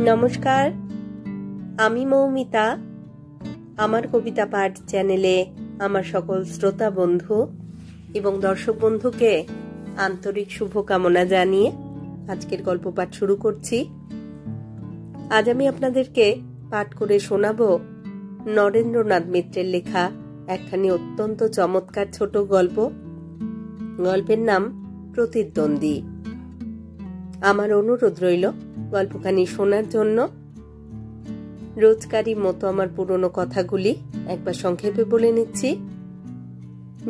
নমস্কার, আমি মৌমিতা। আমার কবিতা পাঠ চ্যানেলে আমার সকল শ্রোতা বন্ধু এবং দর্শক বন্ধুকে আন্তরিক শুভকামনা জানিয়ে আজকের গল্প পাঠ শুরু করছি। আজ আমি আপনাদেরকে পাঠ করে শোনাব নরেন্দ্রনাথ মিত্রের লেখা একখানি অত্যন্ত চমৎকার ছোট গল্প। গল্পের নাম প্রতিদ্বন্দ্বী। আমার অনুরোধ রইল গল্পখানি শোনার জন্য। রোজকারই মতো আমার পুরনো কথাগুলি একবার সংক্ষেপে বলে নিচ্ছি।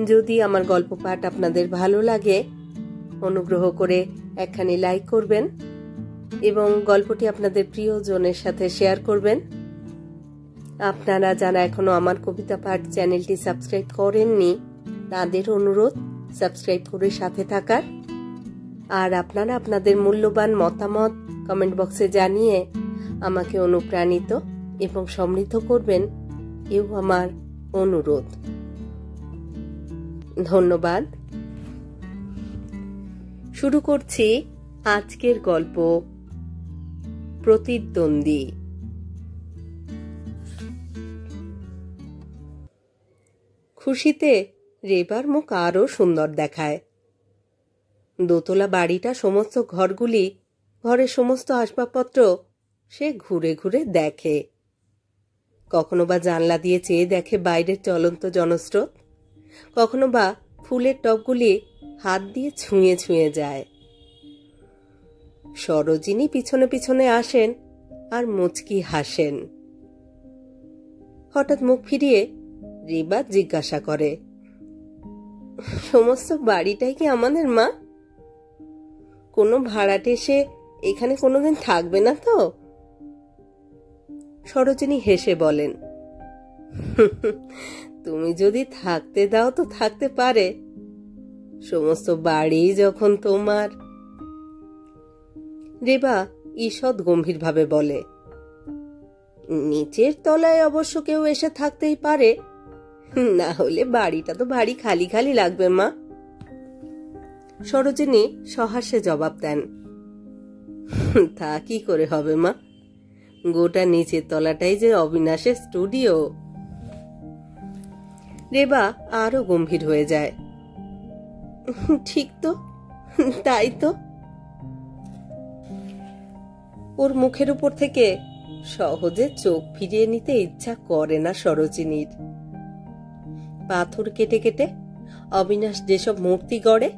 যদি আমার গল্প পাঠ আপনাদের ভালো লাগে, অনুগ্রহ করে একখানি লাইক করবেন এবং গল্পটি আপনাদের প্রিয়জনের সাথে শেয়ার করবেন। আপনারা যারা এখনো আমার কবিতা পাঠ চ্যানেলটি সাবস্ক্রাইব করেননি, তাদের অনুরোধ সাবস্ক্রাইব করে সাথে থাকার। আর আপনারা আপনাদের মূল্যবান মতামত কমেন্ট বক্সে জানিয়ে আমাকে অনুপ্রাণিত এবং সমৃদ্ধ করবেন, এও আমার অনুরোধ। ধন্যবাদ। শুরু করছি আজকের গল্প প্রতিদ্বন্দ্বী। খুশিতে রেবার মুখ আরো সুন্দর দেখায়। দোতলা বাড়িটা সমস্ত ঘরগুলি, ঘরের সমস্ত আসবাবপত্র সে ঘুরে ঘুরে দেখে। কখনো বা জানলা দিয়ে চেয়ে দেখে বাইরের চলন্ত জনস্রোত, কখনো বা ফুলের টবগুলি হাত দিয়ে ছুঁয়ে ছুঁয়ে যায়। সরোজিনী পিছনে পিছনে আসেন আর মুচকি হাসেন। হঠাৎ মুখ ফিরিয়ে রেবা জিজ্ঞাসা করে, সমস্ত বাড়িটাই কি আমাদের, মা? কোনো ভাড়াটে এসে এখানে কোনোদিন থাকবে না তো? সরোজিনী হেসে বলেন, তুমি যদি থাকতে দাও তো থাকতে পারে, সমস্ত বাড়ি যখন তোমার। রেবা ঈষৎ গম্ভীরভাবে বলে, নিচের তলায় অবশ্য কেউ এসে থাকতেই পারে, না হলে বাড়িটা তো ভারী খালি খালি লাগবে, মা। সরোজিনী সহাস্যে জবাব দেন, তা কি করে হবে, মা? গোটা নিচের তলাটাই যে অবিনাশের স্টুডিও। রেবা আরো গম্ভীর হয়ে যায়, ঠিক তো, তাই তো। ওর মুখের উপর থেকে সহজে চোখ ফিরিয়ে নিতে ইচ্ছা করে না সরোজিনীর। পাথর কেটে কেটে অবিনাশ যেসব মূর্তি গড়ে,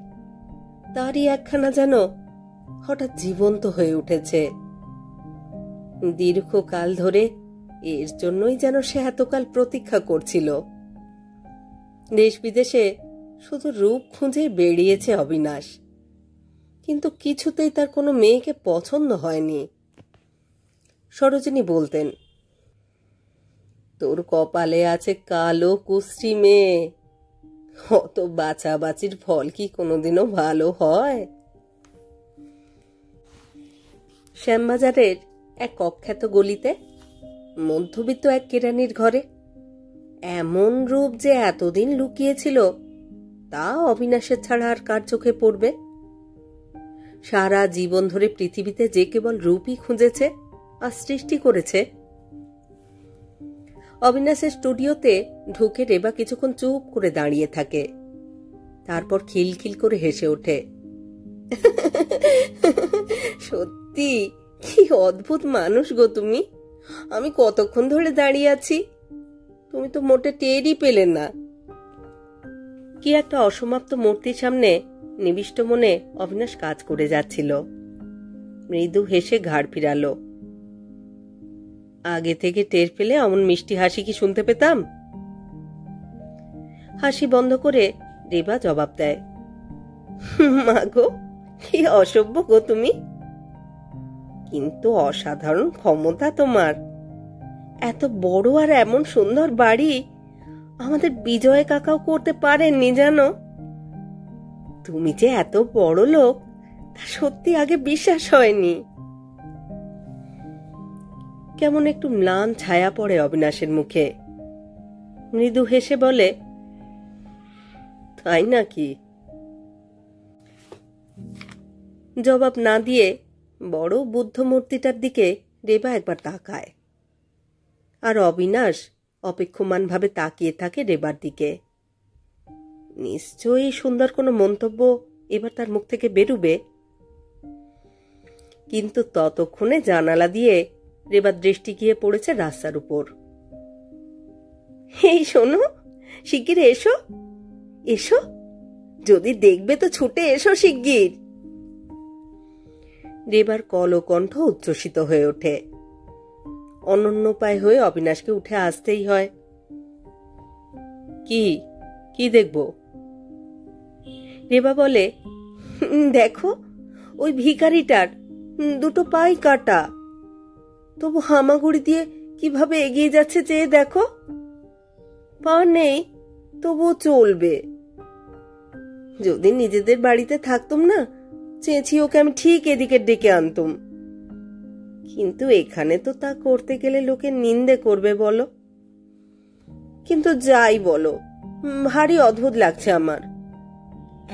তারই একখানা যেন হঠাৎ জীবন্ত হয়ে উঠেছে। দীর্ঘকাল ধরে এর জন্যই যেন সে এতকাল প্রতীক্ষা করছিল। দেশ বিদেশে শুধু রূপ খুঁজে বেরিয়েছে অবিনাশ, কিন্তু কিছুতেই তার কোনো মেয়েকে পছন্দ হয়নি। সরোজিনী বলতেন, তোর কপালে আছে কালো কুশ্রী মেয়ে, অত বাছাবাচির ফল কি কোনোদিনও ভালো হয়? শ্যামবাজারের এক অখ্যাত গলিতে মধ্যবিত্ত এক কেরানির ঘরে এমন রূপ যে এতদিন লুকিয়েছিল, তা অবিনাশের ছাড়া আর কার চোখে পড়বে? সারা জীবন ধরে পৃথিবীতে যে কেবল রূপই খুঁজেছে আর সৃষ্টি করেছে। অবিনাশের স্টুডিওতে ঢুকে রেবা কিছুক্ষণ চুপ করে দাঁড়িয়ে থাকে, তারপর খিলখিল করে হেসে ওঠে। সত্যি কি অদ্ভুত মানুষ গো তুমি! আমি কতক্ষণ ধরে দাঁড়িয়ে আছি, তুমি তো মোটে টেরই পেলে না। কি একটা অসমাপ্ত মূর্তির সামনে নিবিষ্ট মনে অবিনাশ কাজ করে যাচ্ছিল। মৃদু হেসে ঘাড় ফিরালো। আগে থেকে টের পেলে অমন মিষ্টি হাসি কি শুনতে পেতাম? হাসি বন্ধ করে রেবা জবাব দেয়, মা গো, কি অসভ্য গো তুমি! কিন্তু অসাধারণ ক্ষমতা তোমার। এত বড় আর এমন সুন্দর বাড়ি আমাদের বিজয় কাকাও করতে পারেননি, জানো? তুমি যে এত বড় লোক তা সত্যি আগে বিশ্বাস হয়নি। কেমন একটু ম্লান ছায়া পড়ে অবিনাশের মুখে। মৃদু হেসে বলে, তাই নাকি? জবাব না দিয়ে বড় বুদ্ধ মূর্তিটার দিকে রেবা একবার তাকায়, আর অবিনাশ অপেক্ষমানভাবে তাকিয়ে থাকে রেবার দিকে। নিশ্চয়ই সুন্দর কোনো মন্তব্য এবার তার মুখ থেকে বেরুবে। কিন্তু ততক্ষণে জানালা দিয়ে রেবার দৃষ্টি গিয়ে পড়েছে রাস্তার উপর। এই শোনো, শিগগির এসো এসো, যদি দেখবে তো ছুটে এসো শিগগির। রেবার কল ও কণ্ঠ উচ্ছ্বসিত হয়ে ওঠে। অনন্যোপায় হয়ে অবিনাশকে উঠে আসতেই হয়। কি কি দেখব? রেবা বলে, দেখো ওই ভিখারিটার দুটো পাই কাটা, তবু হামাগুড়ি দিয়ে কিভাবে এগিয়ে যাচ্ছে চেয়ে দেখো। পা নেই তবু চলবে। যদি নিজেদের বাড়িতে থাকতুম না, চেয়েছি ওকে আমি ঠিক এদিকে ডেকে আনতুম, কিন্তু এখানে তো তা করতে গেলে লোকে নিন্দে করবে বলো। কিন্তু যাই বলো, ভারী অদ্ভুত লাগছে আমার।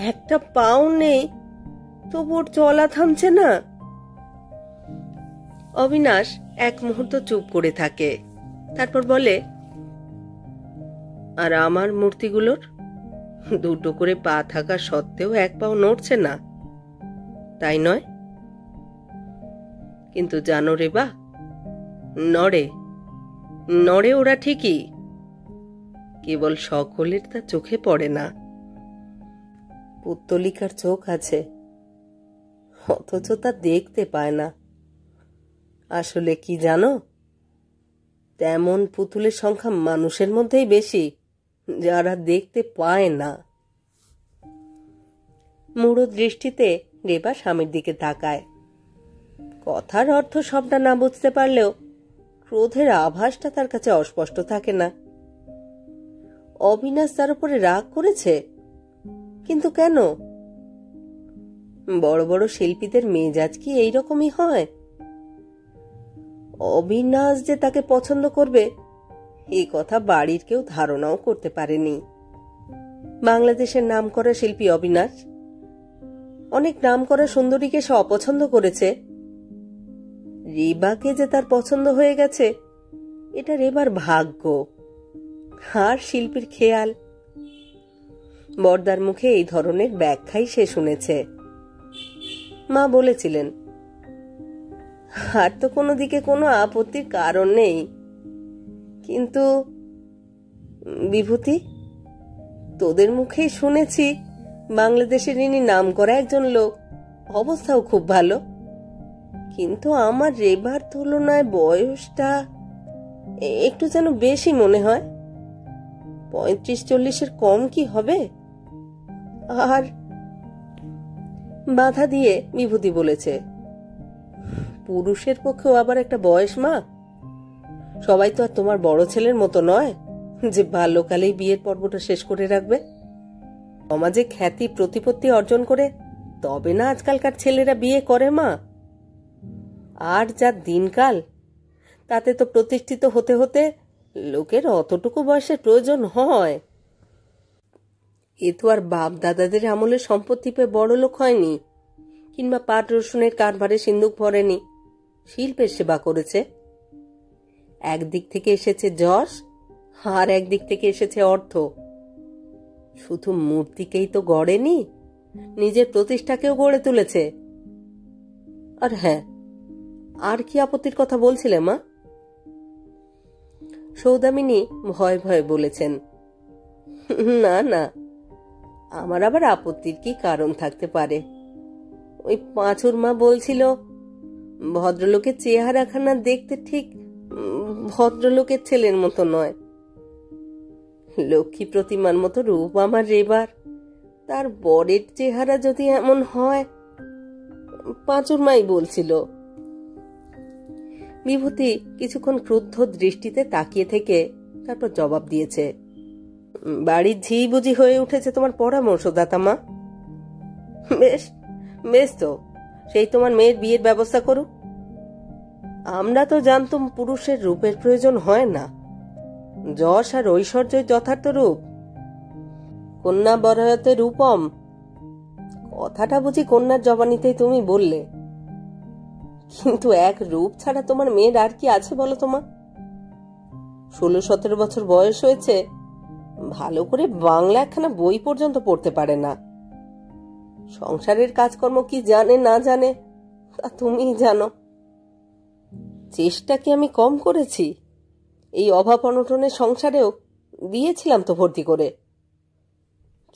একটা পাও নেই তবু ওর চলা থামছে না। অবিনাশ এক মুহূর্ত চুপ করে থাকে, তারপর বলে, আর আমার মূর্তিগুলোর দুটো করে পা থাকা সত্ত্বেও এক পাও নড়ছে না, তাই নয়? কিন্তু জানো রেবা, নড়ে নড়ে ওরা ঠিকই, কেবল সকলের তা চোখে পড়ে না। পুত্তলিকার চোখ আছে, অথচ তা দেখতে পায় না। আসলে কি জানো, তেমন পুতুলের সংখ্যা মানুষের মধ্যেই বেশি, যারা দেখতে পায় না। মূঢ় দৃষ্টিতে রেবা স্বামীর দিকে তাকায়। কথার অর্থ সবটা না বুঝতে পারলেও ক্রোধের আভাসটা তার কাছে অস্পষ্ট থাকে না। অবিনাশ তার উপরে রাগ করেছে, কিন্তু কেন? বড় বড় শিল্পীদের মেজাজ কি এইরকমই হয়? অবিনাশ যে তাকে পছন্দ করবে এই কথা বাড়ির কেউ ধারণাও করতে পারেনি। বাংলাদেশের নামকরা শিল্পী অবিনাশ অনেক নামকরা সুন্দরীকে সে অপছন্দ করেছে। রেবাকে যে তার পছন্দ হয়ে গেছে, এটা রেবার ভাগ্য আর শিল্পীর খেয়াল। বর্দার মুখে এই ধরনের ব্যাখ্যাই সে শুনেছে। মা বলেছিলেন, আর তো কোনো দিকে কোনো আপত্তির কারণ নেই। কিন্তু বিভূতি, তোদের মুখেই শুনেছি বাংলাদেশের ইনি নামকরা একজন লোক, অবস্থাও খুব ভালো। কিন্তু আমার রেবার তুলনায় বয়সটা একটু যেন বেশি মনে হয়। 35-40-এর কম কি হবে? আর বাধা দিয়ে বিভূতি বলেছে, পুরুষের পক্ষেও আবার একটা বয়স মা। সবাই তো আর তোমার বড় ছেলের মতো নয় যে বাল্যকালেই বিয়ের পর্বটা শেষ করে রাখবে। সমাজে খ্যাতি প্রতিপত্তি অর্জন করে তবে না আজকালকার ছেলেরা বিয়ে করে মা। আর যা দিনকাল, তাতে তো প্রতিষ্ঠিত হতে হতে লোকের অতটুকু বয়সের প্রয়োজন হয়। এ তো আর বাপ দাদাদের আমলের সম্পত্তি পেয়ে বড় লোক হয়নি, কিংবা পাট রসুনের কারবারে সিন্দুক ভরেনি, শিল্পের সেবা করেছে। একদিক থেকে এসেছে যশ, আর একদিক থেকে এসেছে অর্থ। শুধু মূর্তিকেই তো গড়েনি, নিজের প্রতিষ্ঠাকেও গড়ে তুলেছে। আর হ্যাঁ, আর কি আপত্তির কথা বলছিলে মা? সৌদামিনী ভয়ে ভয়ে বলেছেন, না না, আমার আবার আপত্তির কি কারণ থাকতে পারে। ওই পাঁচুর মা বলছিল, ভদ্রলোকের চেহারাখানা দেখতে ঠিক ভদ্রলোকের ছেলের মতো নয়। লক্ষ্মী প্রতিমার মতো রূপ আমার রেবার, তার বরের চেহারা যদি এমন হয়, পাঁচুর মাই বলছিল। বিভূতি কিছুক্ষণ ক্রুদ্ধ দৃষ্টিতে তাকিয়ে থেকে তারপর জবাব দিয়েছে, বাড়ির ঝি বুঝি হয়ে উঠেছে তোমার পরামর্শদাতা মা। বেশ বেশ, তো সেই তোমার মেয়ের বিয়ের ব্যবস্থা করুক। আমরা তো জানতুম পুরুষের রূপের প্রয়োজন হয় না, যশ আর ঐশ্বর্যই যথার্থ রূপ। কন্যা বরায়তে রূপম, কথাটা বুঝি কন্যার জবানিতেই তুমি বললে। কিন্তু এক রূপ ছাড়া তোমার মেয়ের আর কি আছে বলো তোমা? 16-17 বছর বয়স হয়েছে, ভালো করে বাংলা একখানা বই পর্যন্ত পড়তে পারে না। সংসারের কাজকর্ম কি জানে না জানে তা তুমিই জানো। চেষ্টা কি আমি কম করেছি? এই অভাব অনটনের সংসারেও দিয়েছিলাম তো ভর্তি করে,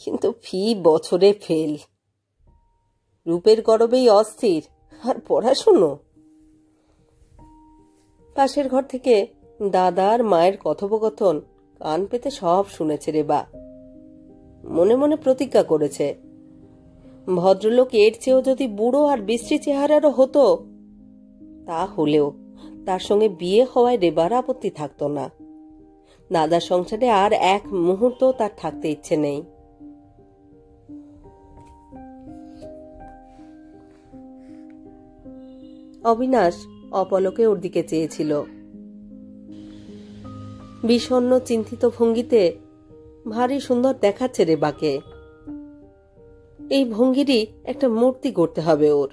কিন্তু ফি বছরে ফেল। রূপের গরবেই অস্থির, আর পড়াশুনো। পাশের ঘর থেকে দাদার মায়ের কথোপকথন কান পেতে সব শুনেছে রেবা। মনে মনে প্রতিজ্ঞা করেছে, ভদ্রলোক এর চেয়েও যদি বুড়ো আর বিশ্রী চেহারারও হতো, তা হলেও তার সঙ্গে বিয়ে হওয়ায় রেবার আপত্তি থাকতো না। দাদার সংসারে আর এক মুহূর্ত তার থাকতে ইচ্ছে নেই। অবিনাশ অপলকে ওর দিকে চেয়েছিল। বিষণ্ণ চিন্তিত ভঙ্গিতে ভারী সুন্দর দেখাচ্ছে রেবাকে। এই ভঙ্গিরই একটা মূর্তি গড়তে হবে ওর,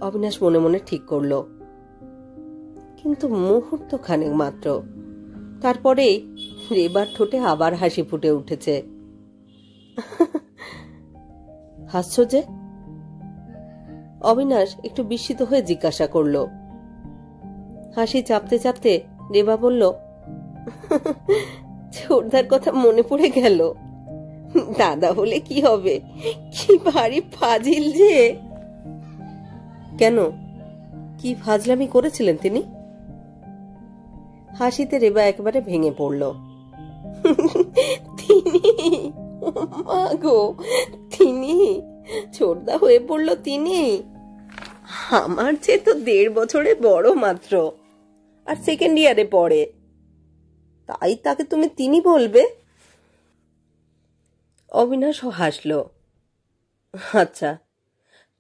অবিনাশ মনে মনে ঠিক করল। কিন্তু মুহূর্ত খানেক মাত্র, তারপরেই রেবার ঠোঁটে আবার হাসি ফুটে উঠেছে। হাসছ যে? অবিনাশ একটু বিস্মিত হয়ে জিজ্ঞাসা করল। হাসি চাপতে চাপতে রেবা বলল, ছোটদার কথা মনে পড়ে গেল। দাদা হলে কি হবে, কি ভারী ফাজিল যে। কেন, কি ফাজলামি করেছিলেন তিনি? হাসিতে রেবা একেবারে ভেঙে পড়ল। তিনি, মা গো, তিনি ছোটদা হয়ে পড়ল। তিনি আমার চেয়ে তো 1.5 বছরে বড় মাত্র, আর সেকেন্ড ইয়ারে পড়ে, তাই তাকে তুমি তিনি বলবে? অবিনাশ হাসল। আচ্ছা,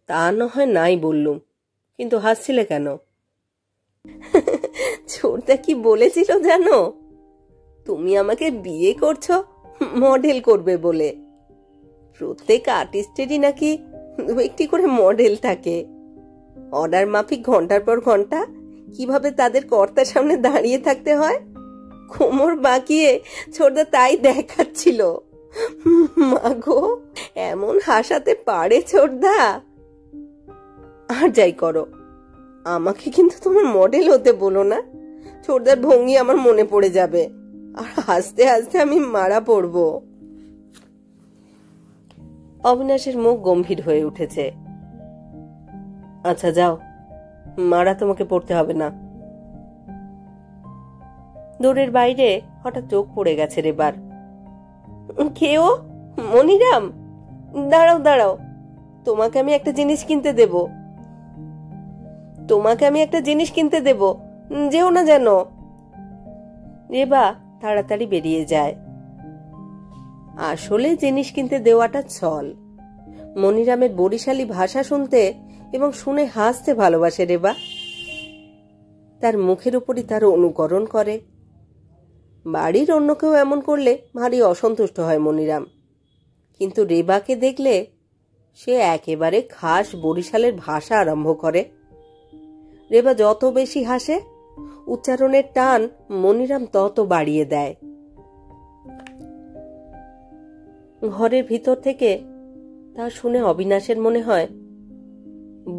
তা না হয় নাই বললুম, কিন্তু হাসছিলে কেন? ছোটদা কি বলেছিল জানো? তুমি আমাকে বিয়ে করছো মডেল করবে বলে। প্রত্যেক আর্টিস্টেরই নাকি 2-1টি করে মডেল থাকে। অর্ডার মাফিক ঘন্টার পর ঘন্টা কিভাবে তাদের কর্তার সামনে দাঁড়িয়ে থাকতে হয়, কোমর বাঁকিয়ে ছোটদা তাই দেখাচ্ছিল। মাগো, এমন হাসাতে পারে ছোটদা? আর যাই করো, আমাকে কিন্তু তোমার মডেল হতে বলো না। ছোটদার ভঙ্গি আমার মনে পড়ে যাবে, আর হাসতে হাসতে আমি মারা পড়ব। অবিনাশের মুখ গম্ভীর হয়ে উঠেছে। আচ্ছা যাও, মারা তোমাকে পড়তে হবে না। দূরের বাইরে হঠাৎ চোখ পড়ে গেছে রেবার। কেউ? মনিরাম, দাঁড়াও দাঁড়াও, তোমাকে আমি একটা জিনিস কিনতে দেব। তোমাকে আমি একটা জিনিস কিনতে দেব, যেও না যেন। রেবা তাড়াতাড়ি বেরিয়ে যায়। আসলে জিনিস কিনতে দেওয়াটা ছল। মনিরামের বরিশালী ভাষা শুনতে এবং শুনে হাসতে ভালোবাসে রেবা। তার মুখের উপরই তার অনুকরণ করে। বাড়ির অন্য কেউ এমন করলে ভারী অসন্তুষ্ট হয় মনিরাম, কিন্তু রেবাকে দেখলে সে একেবারে খাস বরিশালের ভাষা আরম্ভ করে। রেবা যত বেশি হাসে, উচ্চারণের টান মনিরাম তত বাড়িয়ে দেয়। ঘরের ভিতর থেকে তা শুনে অবিনাশের মনে হয়,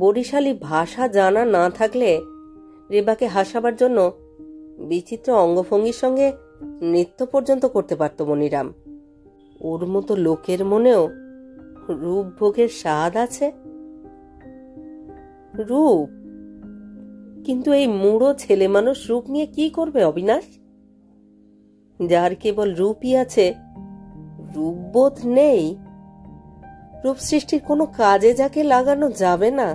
বরিশালী ভাষা জানা না থাকলে রেবাকে হাসাবার জন্য বিচিত্র অঙ্গভঙ্গির সঙ্গে নৃত্য পর্যন্ত করতে পারত মনিরাম। ওর মতো লোকের মনেও রূপ ভোগের স্বাদ আছে। রূপ, কিন্তু এই মুড়ো ছেলে মানুষ রূপ নিয়ে কি করবে অবিনাশ? যার কেবল রূপই আছে, রূপবোধ নেই, রূপ সৃষ্টির কোনো কাজে যাকে লাগানো যাবে না,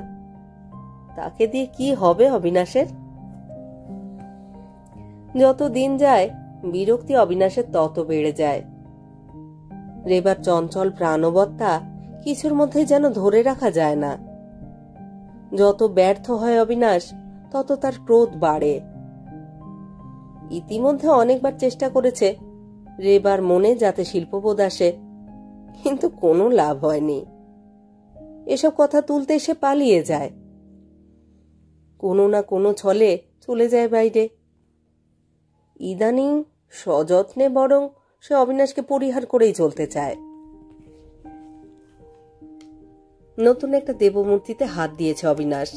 তাকে দিয়ে কি হবে অবিনাশের? যত দিন যায় বিরক্তি অবিনাশের তত বেড়ে যায়। রেবার চঞ্চল প্রাণবত্তা কিছুর মধ্যে যেন ধরে রাখা যায় না। যত ব্যর্থ হয় অবিনাশ, তত তার ক্রোধ বাড়ে। ইতিমধ্যে অনেকবার চেষ্টা করেছে রেবার মনে যাতে শিল্পবোধ আসে, কিন্তু কোনো লাভ হয়নি। এসব কথা তুলতে সে পালিয়ে যায়। কোনো না কোনো ছলে চলে যায় বাইরে। ইদানিং সযত্নে বরং সে অবিনাশকে পরিহার করেই চলতে চায়। নতুন একটা দেবমূর্তিতে হাত দিয়েছে অবিনাশ।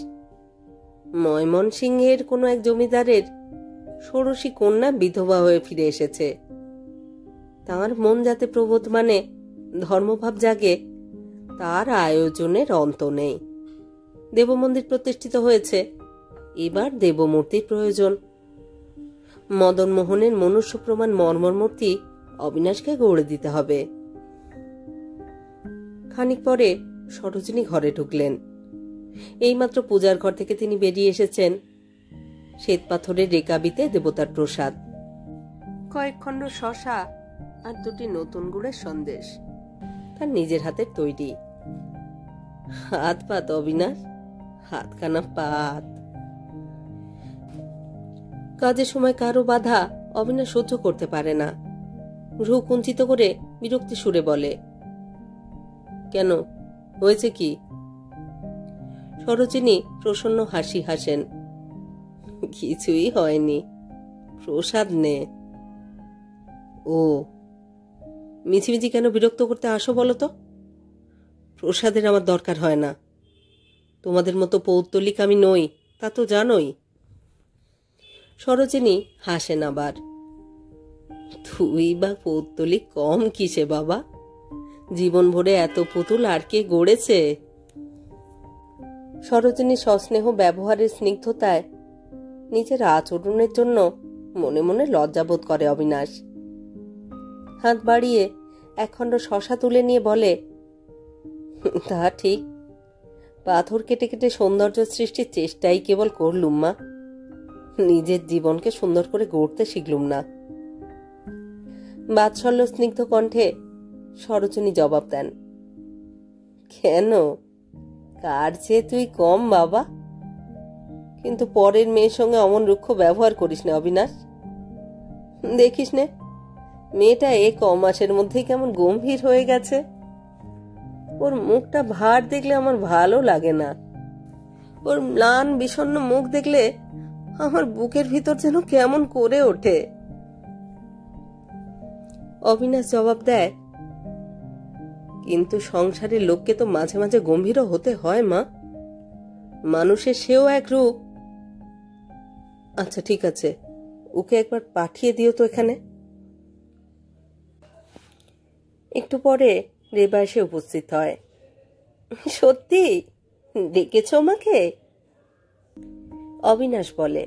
ময়মনসিংহের কোনো এক জমিদারের ষোড়শী কন্যা বিধবা হয়ে ফিরে এসেছে। তার মন যাতে প্রবোধমানে ধর্মভাব জাগে, তার আয়োজনের অন্ত নেই। দেবমন্দির প্রতিষ্ঠিত হয়েছে, এবার দেবমূর্তির প্রয়োজন। মদন মোহনের মনুষ্য প্রমাণ মর্মর মূর্তি অবিনাশকে গড়ে দিতে হবে। খানিক পরে সরোজিনী ঘরে ঢুকলেন। এইমাত্র পূজার ঘর থেকে তিনি বেরিয়ে এসেছেন। শ্বেত পাথরের রেকাবিতে দেবতার প্রসাদ, কয়েক খণ্ড শসা আর দুটি নতুন গুড়ের সন্দেশ, তার নিজের হাতের তৈরি। হাত পাত অবিনাশ, হাতখানা পাত। কাজের সময় কারো বাধা অবিনাশ সহ্য করতে পারে না। ভ্রু কুঞ্চিত করে বিরক্তি সুরে বলে, কেন, হয়েছে কি? সরোজিনী প্রসন্ন হাসি হাসেন। কিছুই হয়নি, প্রসাদ নে। ও, মিছিমিছি কেন বিরক্ত করতে আসো বলো তো? প্রসাদের আমার দরকার হয় না। তোমাদের মতো পৌত্তলিক আমি নই, তা তো জানোই। সরোজিনী হাসেন আবার। তুই বা পৌত্তলিক কম কিসে বাবা? জীবন ভরে এত পুতুল আর কে গড়েছে? সরোজিনী সস্নেহ ব্যবহারের স্নিগ্ধতায় নিজের আচরণের জন্য মনে মনে লজ্জাবোধ করে অবিনাশ। হাত বাড়িয়ে একখণ্ড শশা তুলে নিয়ে বলে, তা ঠিক, পাথর কেটে কেটে সৌন্দর্য সৃষ্টির চেষ্টাই কেবল করলুম মা, নিজের জীবনকে সুন্দর করে গড়তে শিখলুম না। বাৎসল্য স্নিগ্ধ কণ্ঠে সরোজিনী জবাব দেন, কেন, কার চেয়ে তুই কম বাবা? কিন্তু পরের মেয়ের সঙ্গে অমন রুক্ষ ব্যবহার করিস না অবিনাশ। দেখিস নে, মেয়েটা এ কমাসের মধ্যেই কেমন গম্ভীর হয়ে গেছে। ওর মুখটা ভার দেখলে আমার ভালো লাগে না। ওর ম্লান বিষণ্ণ মুখ দেখলে আমার বুকের ভিতর যেন কেমন করে ওঠে। অবিনাশ জবাব দেয়, কিন্তু সংসারের লোককে তো মাঝে মাঝে গম্ভীরও হতে হয় মা, মানুষের সেও এক রূপ। আচ্ছা ঠিক আছে, ওকে একবার পাঠিয়ে দিও তো এখানে। একটু পরে রেবা এসে উপস্থিত হয়। সত্যি ডেকেছ আমাকে? অবিনাশ বলে,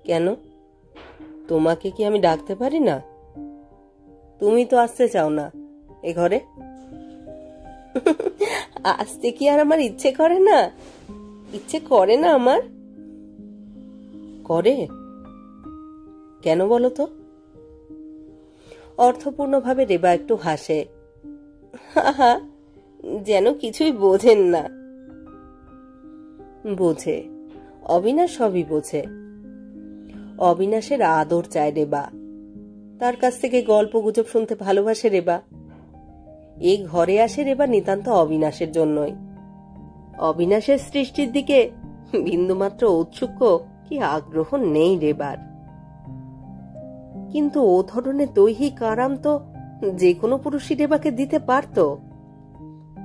কেন, তোমাকে কি আমি ডাকতে পারি না? তুমি তো আসতে চাও না এ ঘরে। আসতে কি আর আমার ইচ্ছে করে না? ইচ্ছে করে না আমার? করে কেন বলো তো? অর্থপূর্ণভাবে রেবা একটু হাসে। হা, যেন কিছুই বোঝেন না। বোঝে, অবিনাশ সবই বোঝে। অবিনাশের আদর চায় রেবা, তার কাছ থেকে গল্প গুজব শুনতে ভালোবাসে রেবা। এই ঘরে আসে রেবা নিতান্ত অবিনাশের জন্যই। অবিনাশের সৃষ্টির দিকে বিন্দুমাত্র ঔৎসুক্য কি আগ্রহ নেই রেবার। কিন্তু ও ধরনের দৈহিক আরাম তো যে কোনো পুরুষই রেবাকে দিতে পারত।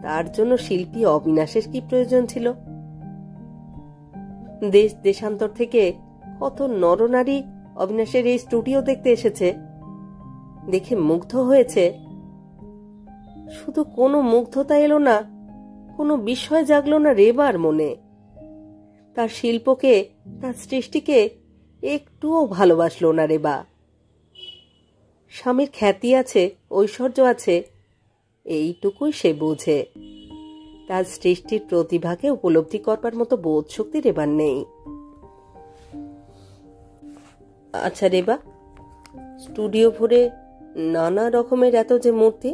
তার জন্য শিল্পী অবিনাশের কি প্রয়োজন ছিল? দেশ দেশান্তর থেকে কত নরনারী অবিনাশের এই স্টুডিও দেখতে এসেছে, দেখে মুগ্ধ হয়েছে। শুধু কোনো মুগ্ধতা এলো না, কোনো বিস্ময় জাগলো না রেবার মনে। তার শিল্পকে, তার সৃষ্টিকে একটুও ভালোবাসলো না রেবা। স্বামীর খ্যাতি আছে, ঐশ্বর্য আছে, এইটুকুই সে বোঝে। তার সৃষ্টির প্রতিভাকে উপলব্ধি করবার মতো বোধ শক্তি রেবার নেই। আচ্ছা রেবা, স্টুডিও ভরে নানা রকমের এত যে মূর্তি,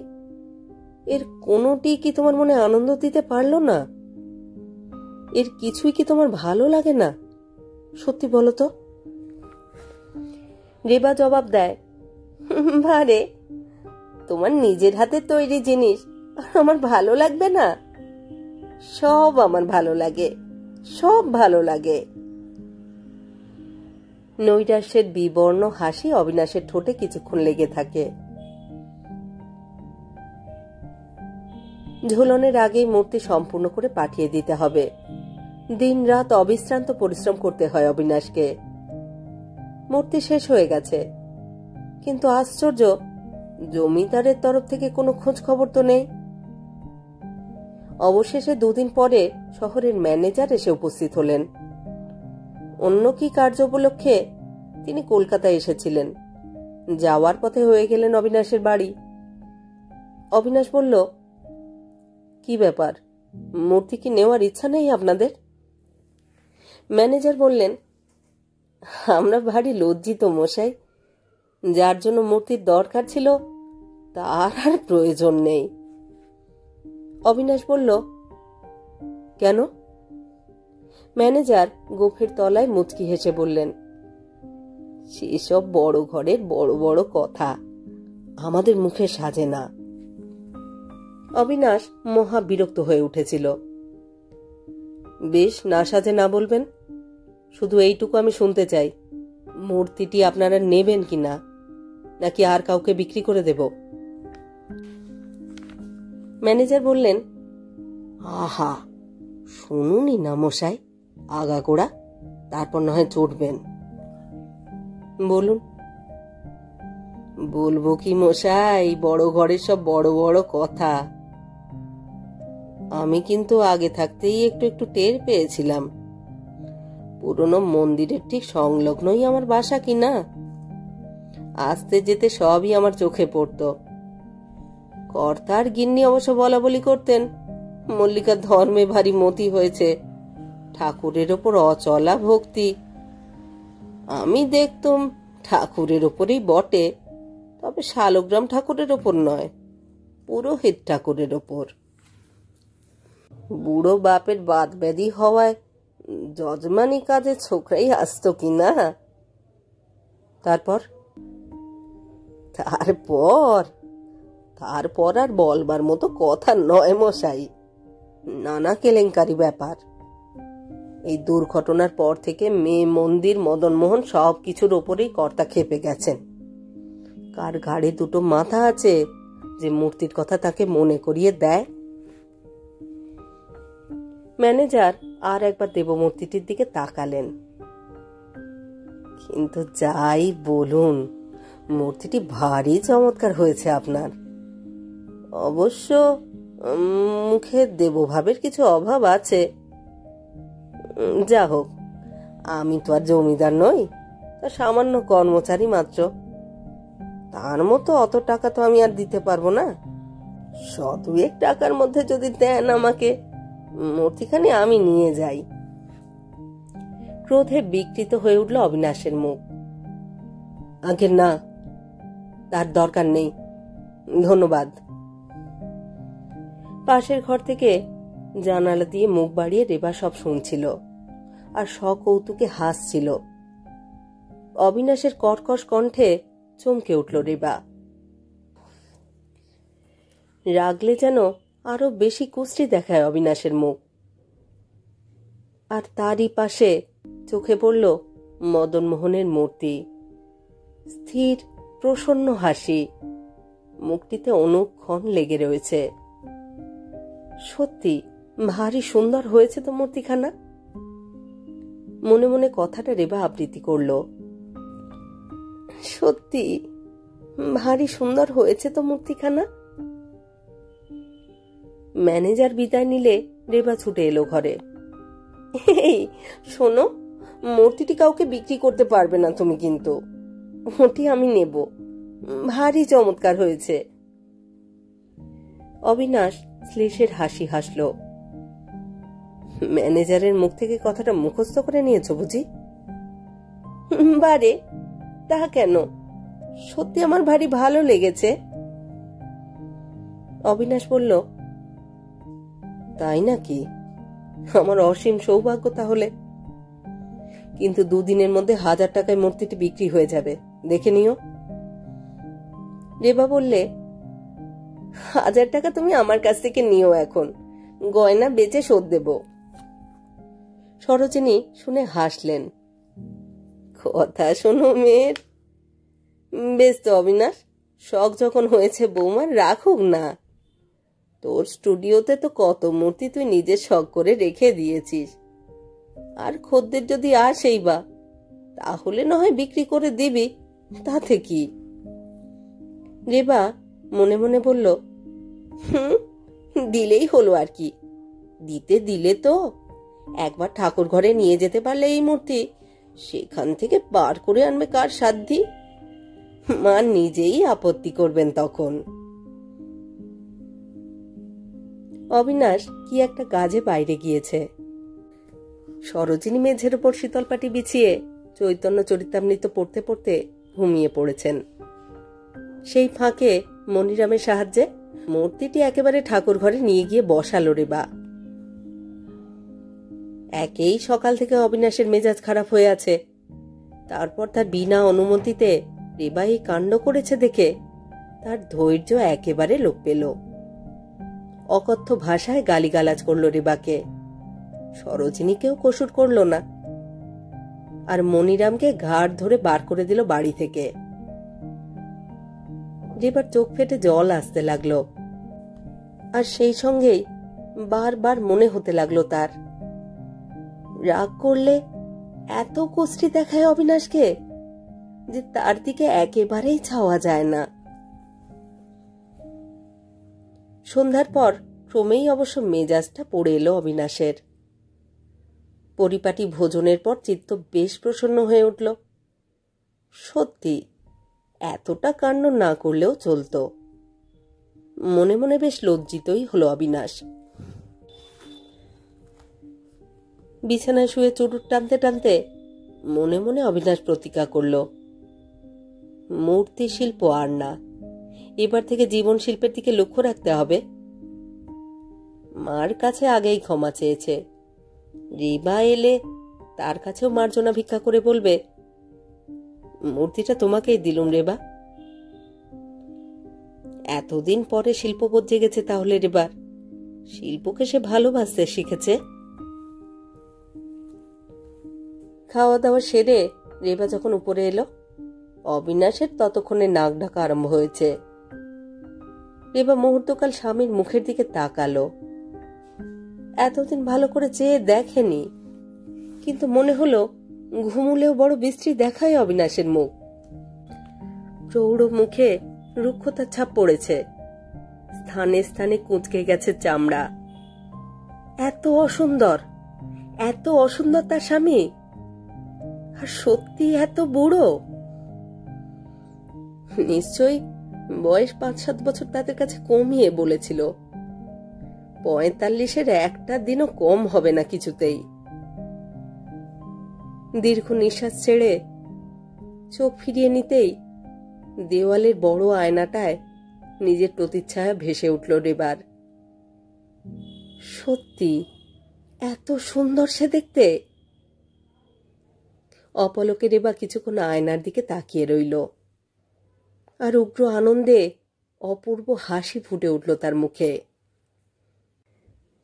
এর কোনোটি কি তোমার মনে আনন্দ দিতে পারলো না? এর কিছুই কি তোমার ভালো লাগে না? সত্যি বলো তো। রেবা জবাব দেয়, ভারে, তোমার নিজের হাতের তৈরি জিনিস আমার ভালো লাগবে না? সব আমার ভালো লাগে, সব ভালো লাগে। নৈরাশ্যের বিবর্ণ হাসি অবিনাশের ঠোঁটে কিছুক্ষণ লেগে থাকে। ঝুলনের আগেই মূর্তি সম্পূর্ণ করে পাঠিয়ে দিতে হবে। দিন রাত অবিশ্রান্ত পরিশ্রম করতে হয় অবিনাশকে। মূর্তি শেষ হয়ে গেছে, কিন্তু আশ্চর্য, জমিদারের তরফ থেকে কোনো খোঁজ খবর তো নেই। অবশেষে 2 দিন পরে শহরের ম্যানেজার এসে উপস্থিত হলেন। অন্য কি কার্য উপলক্ষে তিনি কলকাতায় এসেছিলেন। যাওয়ার পথে হয়ে গেলেন অবিনাশের বাড়ি। অবিনাশ বলল, কি ব্যাপার, মূর্তি কি নেওয়ার ইচ্ছা নেই আপনাদের? ম্যানেজার বললেন, আমরা ভারী লজ্জিত মশাই, যার জন্য মূর্তির দরকার ছিল তার আর প্রয়োজন নেই। অবিনাশ বলল, কেন? ম্যানেজার গোফের তলায় মুচকি হেসে বললেন, সেসব বড় ঘরের বড় বড় কথা আমাদের মুখে সাজে না। অবিনাশ মহা বিরক্ত হয়ে উঠেছিল। বেশ, না সাজে না বলবেন, শুধু এইটুকু আমি শুনতে চাই, মূর্তিটি আপনারা নেবেন কিনা, নাকি আর কাউকে বিক্রি করে দেব? ম্যানেজার বললেন, আহা, শুনুনি না মশাই, আগাগোড়া, তারপর না হয় চটবেন। বলুন। বলবো কি মশাই, বড় ঘরের সব বড় বড় কথা। আমি কিন্তু আগে থাকতেই একটু একটু টের পেয়েছিলাম, পুরনো মন্দিরের ঠিক সংলগ্নই আমার বাসা কিনা। আসতে যেতে সবই আমার চোখে পড়ত। কর্তার গিন্নি অবশ্য বলা বলি করতেন, মল্লিকার ধর্মে ভারী মতি হয়েছে, ঠাকুরের ওপর অচলা ভক্তি। আমি দেখতুম ঠাকুরের ওপরেই বটে, তবে শালগ্রাম ঠাকুরের ওপর নয়, পুরোহিত ঠাকুরের ওপর। বুড়ো বাপের বাদ ব্যাধি হওয়ায় যজমানি কাজে ছোকরাই আসতো কিনা। তারপর তারপর আর বলবার মতো কথা নয় মশাই, নানা কেলেঙ্কারি ব্যাপার। এই দুর্ঘটনার পর থেকে মেয়ে মন্দির মদনমোহন সব কিছুর ওপরেই কর্তা খেপে গেছেন। কার ঘাড়ে 2টো মাথা আছে যে মূর্তির কথা তাকে মনে করিয়ে দেয়? ম্যানেজার আর একবার দেবমূর্তিটির দিকে তাকালেন। কিন্তু যাই বলুন, মূর্তিটি ভারী চমৎকার হয়েছে আপনার। অবশ্য মুখে দেবভাবের কিছু অভাব আছে। যা হোক, আমি তো আর জমিদার নই, তা সামান্য কর্মচারী মাত্র। তার মতো অত টাকা তো আমি আর দিতে পারবো না। 100-2 টাকার মধ্যে যদি দেন আমাকে, মূর্তিখানি আমি নিয়ে যাই। ক্রোধে বিকৃত হয়ে উঠল অবিনাশের মুখ। আগে না, তার দরকার নেই, ধন্যবাদ। পাশের ঘর থেকে জানালা দিয়ে মুখ বাড়িয়ে রেবা সব শুনছিল আর সকৌতুকে হাসছিল। অবিনাশের কর্কশ কণ্ঠে চমকে উঠল রেবা। রাগলে যেন আরো বেশি কুষ্টি দেখায় অবিনাশের মুখ। আর তারই পাশে চোখে পড়ল মদনমোহনের মূর্তি। স্থির প্রসন্ন হাসি, মুখটিতে অনুক্ষণ লেগে রয়েছে। সত্যি ভারী সুন্দর হয়েছে তো মূর্তিখানা। মনে মনে কথাটা রেবা আবৃত্তি করল, সত্যি ভারী সুন্দর হয়েছে তো মূর্তিখানা। ম্যানেজার বিদায় নিলে রেবা ছুটে এলো ঘরে। এই শোনো, মূর্তিটি কাউকে বিক্রি করতে পারবে না তুমি, কিন্তু ওটি আমি নেব, ভারী চমৎকার হয়েছে। অবিনাশ শ্লেষের হাসি হাসল। ম্যানেজারের মুখ থেকে কথাটা মুখস্থ করে নিয়েছ বুঝি? বারে, তা কেন, সত্যি আমার ভারী ভালো লেগেছে। অবিনাশ বলল, তাই নাকি? আমার অসীম সৌভাগ্য তাহলে। কিন্তু 2 দিনের মধ্যে 1000 টাকায় মূর্তিটি বিক্রি হয়ে যাবে, দেখে নিও। রেবা বললে, 1000 টাকা তুমি আমার কাছ থেকে নিও, এখন গয়না বেচে শোধ দেব। সরোজিনী শুনে হাসলেন। কথা শোনো মেয়ের। বেশ তো অবিনাশ, শখ যখন হয়েছে বৌমার, রাখুক না। তোর স্টুডিওতে তো কত মূর্তি তুই নিজের শখ করে রেখে দিয়েছিস, আর খদ্দের যদি আসেই বা, তাহলে না হয় বিক্রি করে দিবি, তাতে কি। রেবা মনে মনে বলল, দিলেই হলো আর কি। দিলে তো একবার ঠাকুর ঘরে নিয়ে যেতে পারলে এই মূর্তি, সেখান থেকে বার করে আনবে কার সাধ্যি? মা নিজেই আপত্তি করবেন তখন। অবিনাশ কি একটা কাজে বাইরে গিয়েছে। সরোজিনী মেঝের ওপর শীতলপাটি বিছিয়ে চৈতন্য চরিতামৃত পড়তে পড়তে ঘুমিয়ে পড়েছেন। সেই ফাঁকে মনিরামের সাহায্যে মূর্তিটি একেবারে ঠাকুর ঘরে নিয়ে গিয়ে বসালো রেবা। একেই সকাল থেকে অবিনাশের মেজাজ খারাপ হয়ে আছে, তারপর তার বিনা অনুমতিতে রেবা এই কাণ্ড করেছে দেখে তার ধৈর্য একেবারে লোপ পেল। অকথ্য ভাষায় গালিগালাজ করলো রেবাকে, সরোজিনীকেও কসুর করল না, আর মনিরামকে ঘাড় ধরে বার করে দিল বাড়ি থেকে। রেবার চোখ ফেটে জল আসতে লাগলো, আর সেই সঙ্গেই বারবার মনে হতে লাগলো তার, রাগ করলে এত কষ্টি দেখায় অবিনাশকে যে তার দিকে একেবারেই ছাওয়া যায় না। সন্ধ্যার পর ক্রমেই অবশ্য মেজাজটা পড়ে এলো অবিনাশের। পরিপাটি ভোজনের পর চিত্ত বেশ প্রসন্ন হয়ে উঠল। সত্যি এতটা কাণ্ড না করলেও চলত। মনে মনে বেশ লজ্জিতই হলো অবিনাশ। বিছানায় শুয়ে চুরুট টানতে টানতে মনে মনে অবিনাশ প্রতিজ্ঞা করল, মূর্তি শিল্প আর না, এবার থেকে জীবন শিল্পের দিকে লক্ষ্য রাখতে হবে। মার কাছে আগেই ক্ষমা চেয়েছে, রেবা এলে তার কাছেও মার্জনা ভিক্ষা করে বলবে, মূর্তিটা তোমাকেই দিলুম রেবা। এতদিন পরে শিল্পবোধ জেগেছে তাহলে রেবার, শিল্পকে সে ভালোবাসতে শিখেছে। খাওয়া দাওয়া সেরে রেবা যখন উপরে এলো, অবিনাশের ততক্ষণে নাক ডাকা আরম্ভ হয়েছে। রেবা মুহূর্তকাল স্বামীর মুখের দিকে তাকালো। এতদিন ভালো করে চেয়ে দেখেনি, কিন্তু মনে হলো ঘুমুলেও বড় বিশ্রী দেখায় অবিনাশের মুখ। প্রৌঢ় মুখে রুক্ষতার ছাপ পড়েছে, স্থানে স্থানে কুঁচকে গেছে চামড়া। এত অসুন্দর তার স্বামী, আর সত্যি এত বুড়ো। নিশ্চয়ই বয়স 5-7 বছর তাদের কাছে কমিয়ে বলেছিল, 45-এর একটা দিনও কম হবে না কিছুতেই। দীর্ঘ নিঃশ্বাস ছেড়ে চোখ ফিরিয়ে নিতেই দেওয়ালের বড় আয়নাটায় নিজের প্রতিচ্ছায়া ভেসে উঠল রেবার। সত্যি এত সুন্দর সে দেখতে। অপলকে রেবা কিছুক্ষণ আয়নার দিকে তাকিয়ে রইল, আর উগ্র আনন্দে অপূর্ব হাসি ফুটে উঠল তার মুখে।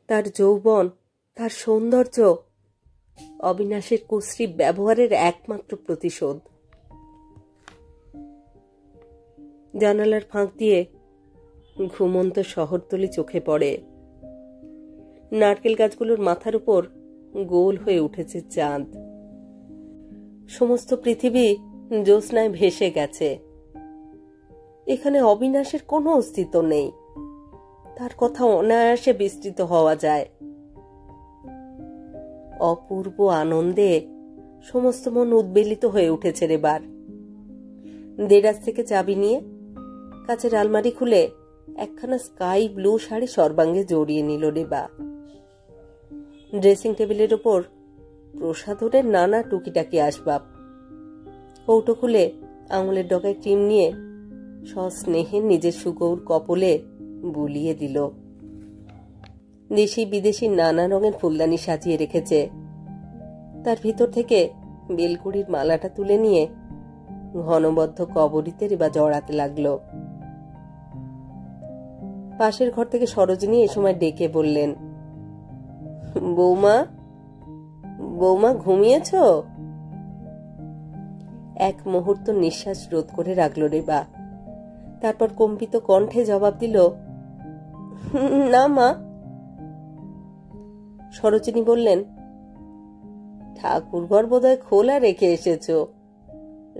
তার যৌবন, তার সৌন্দর্য অবিনাশের কুশ্রী ব্যবহারের একমাত্র প্রতিশোধ। জানালার ফাঁক দিয়ে ঘুমন্ত শহরতলি চোখে পড়ে। নারকেল গাছগুলোর মাথার উপর গোল হয়ে উঠেছে চাঁদ। সমস্ত পৃথিবী জ্যোৎস্নায় ভেসে গেছে। এখানে অবিনাশের কোনো অস্তিত্ব নেই, তার কথা অনায়াসে বিস্তৃত হওয়া যায়। অপূর্ব আনন্দে সমস্ত মন উদ্বেলিত হয়ে উঠেছে রেবার। দেরাজ থেকে চাবি নিয়ে কাচের আলমারি খুলে একখানা স্কাই ব্লু শাড়ি সর্বাঙ্গে জড়িয়ে নিল রেবা। ড্রেসিং টেবিলের ওপর প্রসাধনের নানা টুকিটাকি আসবাব। কৌটো খুলে আঙুলের ডগায় ক্রিম নিয়ে সস্নেহে নিজের সুগৌর কপলে বুলিয়ে দিল। দেশি বিদেশি নানা রঙের ফুলদানি সাজিয়ে রেখেছে। তার ভিতর থেকে বেলকুড়ির মালাটা তুলে নিয়ে ঘনবদ্ধ কবরীতে রেবা জড়াতে লাগলো। পাশের ঘর থেকে সরোজিনী এ সময় ডেকে বললেন, বৌমা, বৌমা ঘুমিয়েছ? এক মুহূর্ত নিঃশ্বাস রোধ করে রাখল রেবা। তারপর কম্পিত কণ্ঠে জবাব দিল, না মা। সরোজিনী বললেন, ঠাকুরঘর বোধহয় খোলা রেখে এসেছ,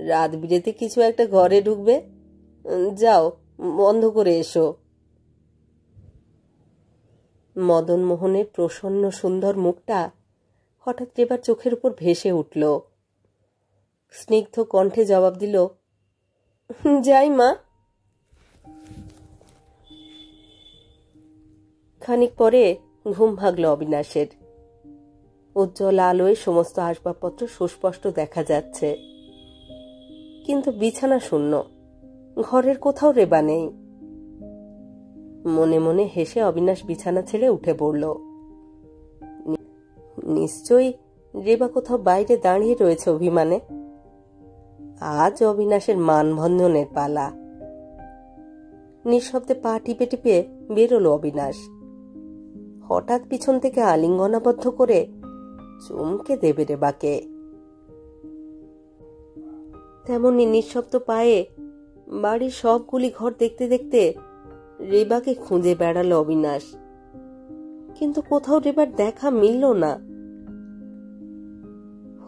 রাত বিরেতে কিছু একটা ঘরে ঢুকবে, যাও বন্ধ করে এসো। মদন মোহনের প্রসন্ন সুন্দর মুখটা হঠাৎ রেবার চোখের উপর ভেসে উঠল। স্নিগ্ধ কণ্ঠে জবাব দিল, যাই মা। খানিক পরে ঘুম ভাগল অবিনাশের। উজ্জ্বল আলোয় সমস্ত আসবাবপত্র সুস্পষ্ট দেখা যাচ্ছে, কিন্তু বিছানা শূন্য, ঘরের কোথাও রেবা নেই। মনে মনে হেসে অবিনাশ বিছানা ছেড়ে উঠে পড়ল। নিশ্চয়ই রেবা কোথাও বাইরে দাঁড়িয়ে রয়েছে অভিমানে। আজ অবিনাশের মানভঞ্জনের পালা। নিঃশব্দে পা টিপে টিপে বেরোল অবিনাশ। হঠাৎ পিছন থেকে আলিঙ্গনাবদ্ধ করে চমকে দেবে রেবাকে। তেমনি নিঃশব্দ পায়ে বাড়ির সবগুলি ঘর দেখতে দেখতে রেবাকে খুঁজে বেড়াল অবিনাশ, কিন্তু কোথাও রেবার দেখা মিলল না।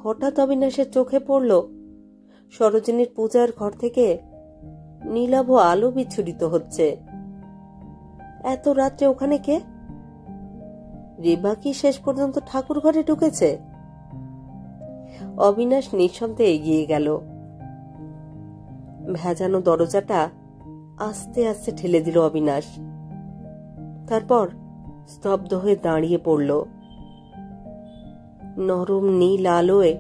হঠাৎ অবিনাশের চোখে পড়ল সরোজিনীর পূজার ঘর থেকে নীলাভ আলো বিচ্ছুরিত হচ্ছে। এত রাত্রে ওখানে কে? রেবা কি শেষ পর্যন্ত ঠাকুর ঘরে ঢুকেছে? অবিনাশ নিঃশব্দে এগিয়ে গেল। ভেজানো দরজাটা আস্তে আস্তে ঠেলে দিল অবিনাশ। তারপর স্তব্ধ হয়ে দাঁড়িয়ে পড়ল। নরম নীল আলোয়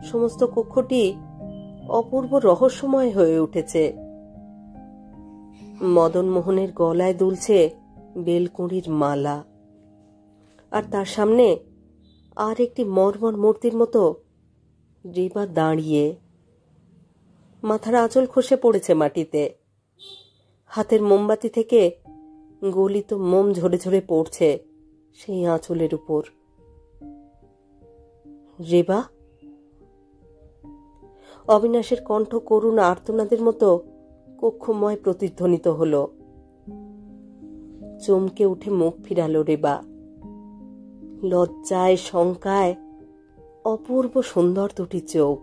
সমস্ত কক্ষটি অপূর্ব রহস্যময় হয়ে উঠেছে। মদন মোহনের গলায় দুলছে বেলকুঁড়ির মালা, আর তার সামনে আর একটি মর্মর মূর্তির মতো রেবা দাঁড়িয়ে। মাথার আঁচল খসে পড়েছে মাটিতে। হাতের মোমবাতি থেকে গলিত মোম ঝরে ঝরে পড়ছে সেই আঁচলের উপর। রেবা? অবিনাশের কণ্ঠ করুণ আর্তনাদের মতো কক্ষময় প্রতিধ্বনিত হল। চমকে উঠে মুখ ফিরালো রেবা। লজ্জায় শঙ্কায় অপূর্ব সুন্দর দুটি চোখ।